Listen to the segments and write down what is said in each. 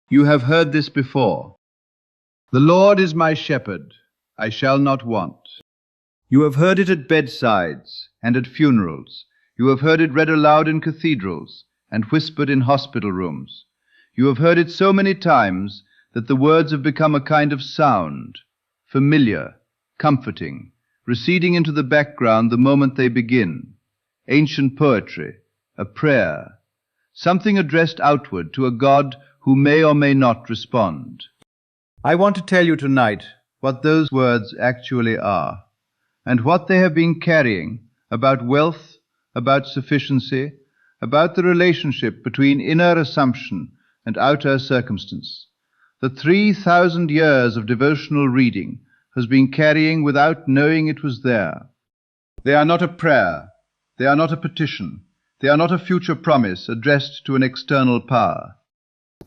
You have heard this before. The Lord is my shepherd, I shall not want. You have heard it at bedsides and at funerals. You have heard it read aloud in cathedrals and whispered in hospital rooms. You have heard it so many times that the words have become a kind of sound, familiar, comforting, receding into the background the moment they begin. Ancient poetry, a prayer, something addressed outward to a God who may or may not respond. I want to tell you tonight what those words actually are, and what they have been carrying about wealth, about sufficiency, about the relationship between inner assumption and outer circumstance. The 3,000 years of devotional reading has been carrying without knowing it was there. They are not a prayer, they are not a petition, they are not a future promise addressed to an external power.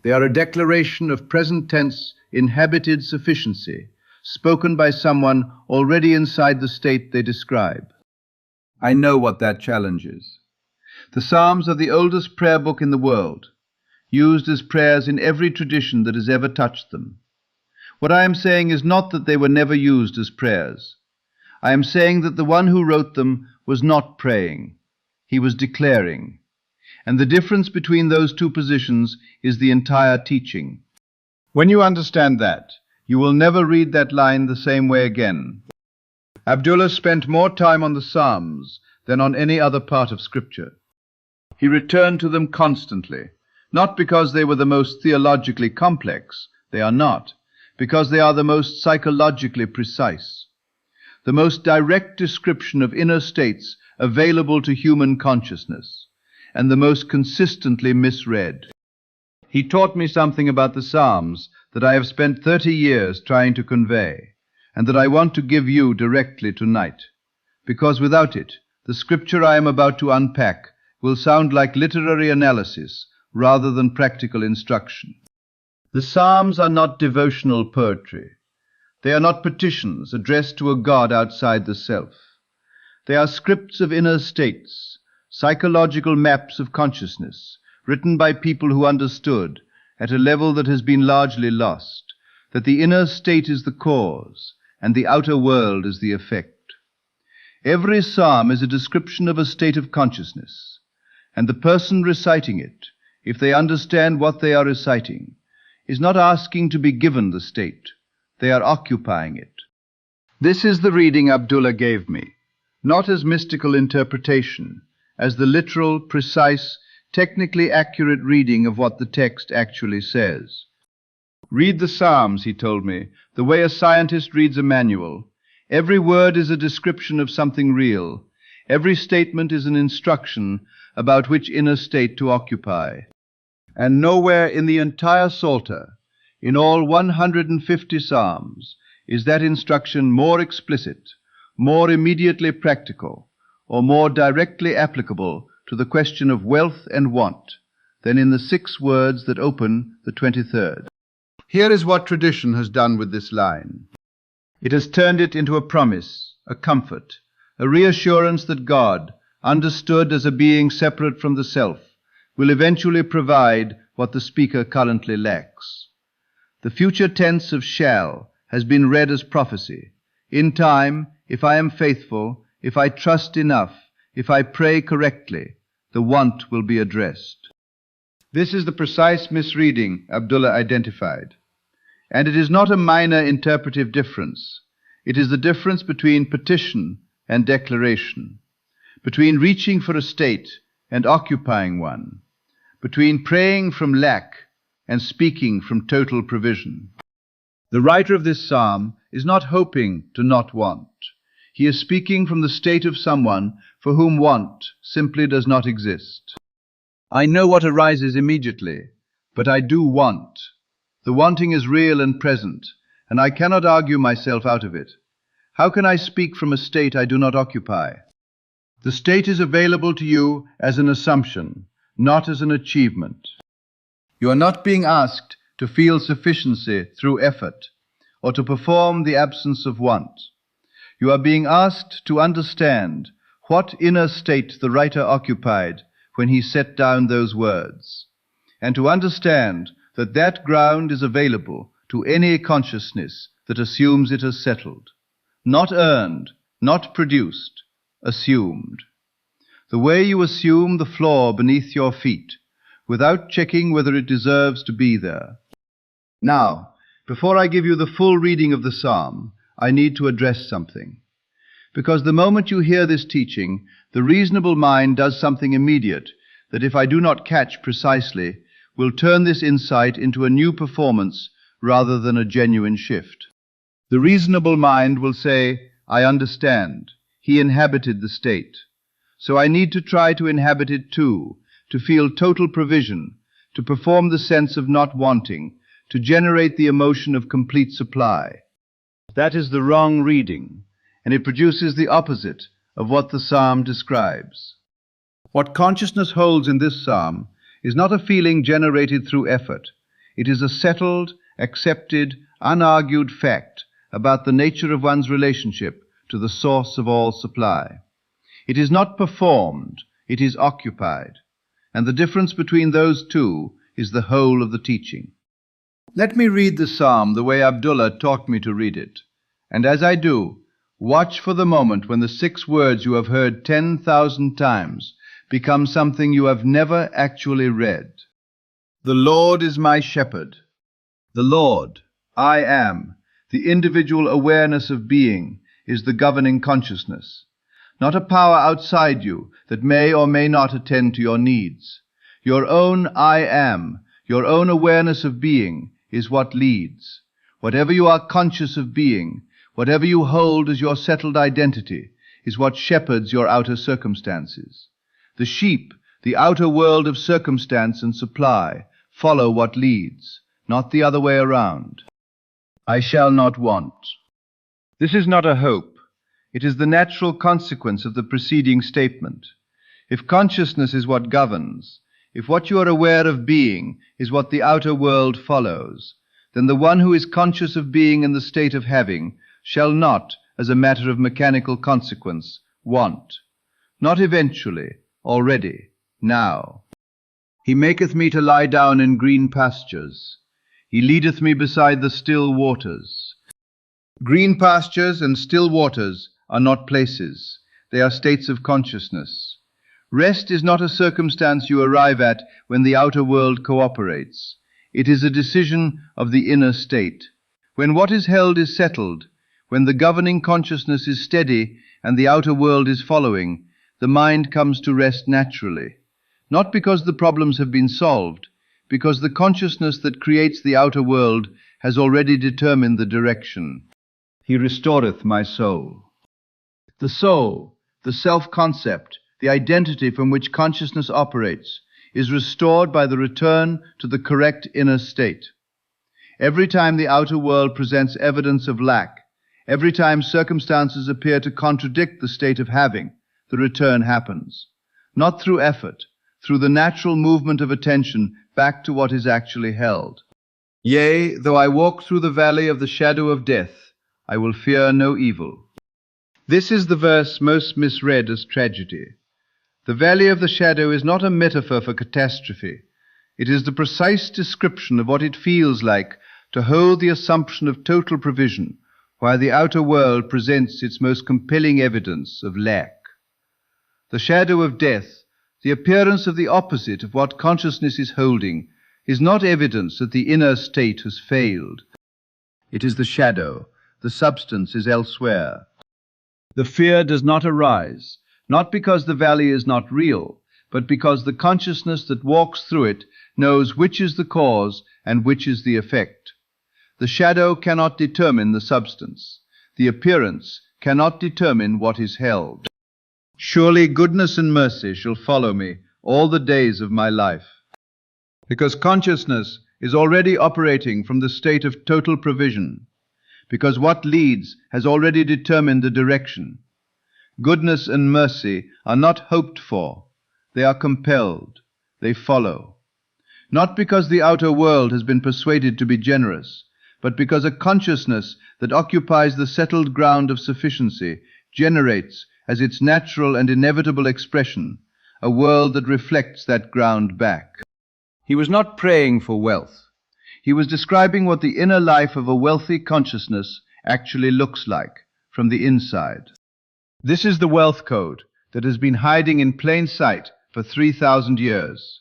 They are a declaration of present tense inhabited sufficiency, spoken by someone already inside the state they describe. I know what that challenge is. The Psalms are the oldest prayer book in the world, used as prayers in every tradition that has ever touched them. What I am saying is not that they were never used as prayers. I am saying that the one who wrote them was not praying. He was declaring. And the difference between those two positions is the entire teaching. When you understand that, you will never read that line the same way again. Abdullah spent more time on the Psalms than on any other part of Scripture. He returned to them constantly, not because they were the most theologically complex, they are not, because they are the most psychologically precise, the most direct description of inner states available to human consciousness, and the most consistently misread. He taught me something about the Psalms that I have spent 30 years trying to convey, and that I want to give you directly tonight, because without it, the Scripture I am about to unpack will sound like literary analysis rather than practical instruction. The Psalms are not devotional poetry. They are not petitions addressed to a God outside the self. They are scripts of inner states, psychological maps of consciousness, written by people who understood, at a level that has been largely lost, that the inner state is the cause and the outer world is the effect. Every psalm is a description of a state of consciousness, and the person reciting it, if they understand what they are reciting, is not asking to be given the state. They are occupying it. This is the reading Abdullah gave me, not as mystical interpretation, as the literal, precise, technically accurate reading of what the text actually says. Read the Psalms, he told me, the way a scientist reads a manual. Every word is a description of something real. Every statement is an instruction about which inner state to occupy. And nowhere in the entire Psalter, in all 150 Psalms, is that instruction more explicit, more immediately practical, or more directly applicable to the question of wealth and want than in the 6 words that open the 23rd. Here is what tradition has done with this line. It has turned it into a promise, a comfort, a reassurance that God, understood as a being separate from the self, will eventually provide what the speaker currently lacks. The future tense of shall has been read as prophecy. In time, if I am faithful, if I trust enough, if I pray correctly, the want will be addressed. This is the precise misreading Abdullah identified. And it is not a minor interpretive difference. It is the difference between petition and declaration, between reaching for a state and occupying one, between praying from lack and speaking from total provision. The writer of this psalm is not hoping to not want. He is speaking from the state of someone for whom want simply does not exist. I know what arises immediately, but I do want. The wanting is real and present, and I cannot argue myself out of it. How can I speak from a state I do not occupy? The state is available to you as an assumption, not as an achievement. You are not being asked to feel sufficiency through effort, or to perform the absence of want. You are being asked to understand what inner state the writer occupied when he set down those words, and to understand that that ground is available to any consciousness that assumes it as settled. Not earned, not produced, assumed. The way you assume the floor beneath your feet, without checking whether it deserves to be there. Now, before I give you the full reading of the psalm, I need to address something. Because the moment you hear this teaching, the reasonable mind does something immediate that, if I do not catch precisely, will turn this insight into a new performance rather than a genuine shift. The reasonable mind will say, I understand. He inhabited the state. So I need to try to inhabit it too, to feel total provision, to perform the sense of not wanting, to generate the emotion of complete supply. That is the wrong reading, and it produces the opposite of what the psalm describes. What consciousness holds in this psalm is not a feeling generated through effort. It is a settled, accepted, unargued fact about the nature of one's relationship to the source of all supply. It is not performed, it is occupied. And the difference between those two is the whole of the teaching. Let me read the psalm the way Abdullah taught me to read it. And as I do, watch for the moment when the 6 words you have heard 10,000 times become something you have never actually read. The Lord is my shepherd. The Lord, I am, the individual awareness of being, is the governing consciousness. Not a power outside you that may or may not attend to your needs. Your own I am, your own awareness of being, is what leads. Whatever you are conscious of being, whatever you hold as your settled identity, is what shepherds your outer circumstances. The sheep, the outer world of circumstance and supply, follow what leads, not the other way around. I shall not want. This is not a hope. It is the natural consequence of the preceding statement. If consciousness is what governs, if what you are aware of being is what the outer world follows, then the one who is conscious of being in the state of having shall not, as a matter of mechanical consequence, want. Not eventually, already, now. He maketh me to lie down in green pastures. He leadeth me beside the still waters. Green pastures and still waters are not places. They are states of consciousness. Rest is not a circumstance you arrive at when the outer world cooperates. It is a decision of the inner state. When what is held is settled, when the governing consciousness is steady and the outer world is following, the mind comes to rest naturally. Not because the problems have been solved, because the consciousness that creates the outer world has already determined the direction. He restoreth my soul. The soul, the self-concept, the identity from which consciousness operates, is restored by the return to the correct inner state. Every time the outer world presents evidence of lack, every time circumstances appear to contradict the state of having, the return happens. Not through effort, through the natural movement of attention back to what is actually held. Yea, though I walk through the valley of the shadow of death, I will fear no evil. This is the verse most misread as tragedy. The valley of the shadow is not a metaphor for catastrophe. It is the precise description of what it feels like to hold the assumption of total provision, while the outer world presents its most compelling evidence of lack. The shadow of death, the appearance of the opposite of what consciousness is holding, is not evidence that the inner state has failed. It is the shadow. The substance is elsewhere. The fear does not arise, not because the valley is not real, but because the consciousness that walks through it knows which is the cause and which is the effect. The shadow cannot determine the substance. The appearance cannot determine what is held. Surely goodness and mercy shall follow me all the days of my life. Because consciousness is already operating from the state of total provision. Because what leads has already determined the direction. Goodness and mercy are not hoped for. They are compelled. They follow. Not because the outer world has been persuaded to be generous, but because a consciousness that occupies the settled ground of sufficiency generates, as its natural and inevitable expression, a world that reflects that ground back. He was not praying for wealth. He was describing what the inner life of a wealthy consciousness actually looks like from the inside. This is the wealth code that has been hiding in plain sight for 3,000 years.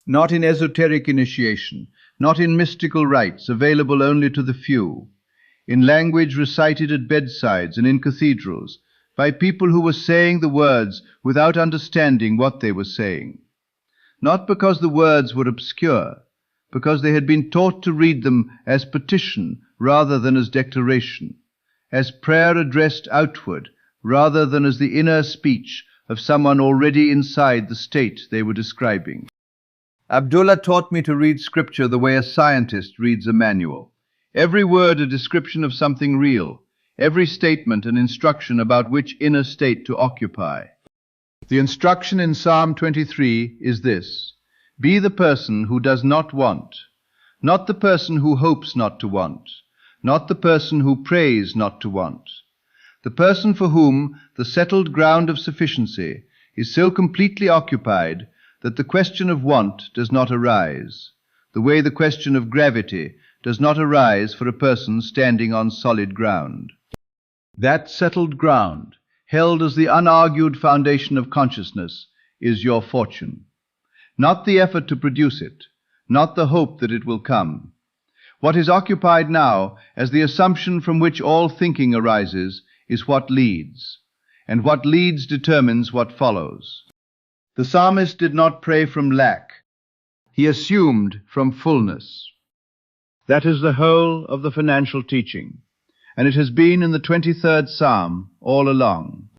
Not in esoteric initiation, not in mystical rites available only to the few, in language recited at bedsides and in cathedrals, by people who were saying the words without understanding what they were saying. Not because the words were obscure, because they had been taught to read them as petition rather than as declaration, as prayer addressed outward rather than as the inner speech of someone already inside the state they were describing. Abdullah taught me to read scripture the way a scientist reads a manual. Every word a description of something real, every statement an instruction about which inner state to occupy. The instruction in Psalm 23 is this: be the person who does not want, not the person who hopes not to want, not the person who prays not to want, the person for whom the settled ground of sufficiency is so completely occupied that the question of want does not arise, the way the question of gravity does not arise for a person standing on solid ground. That settled ground, held as the unargued foundation of consciousness, is your fortune. Not the effort to produce it, not the hope that it will come. What is occupied now as the assumption from which all thinking arises is what leads, and what leads determines what follows. The psalmist did not pray from lack. He assumed from fullness. That is the whole of the financial teaching, and it has been in the 23rd Psalm all along.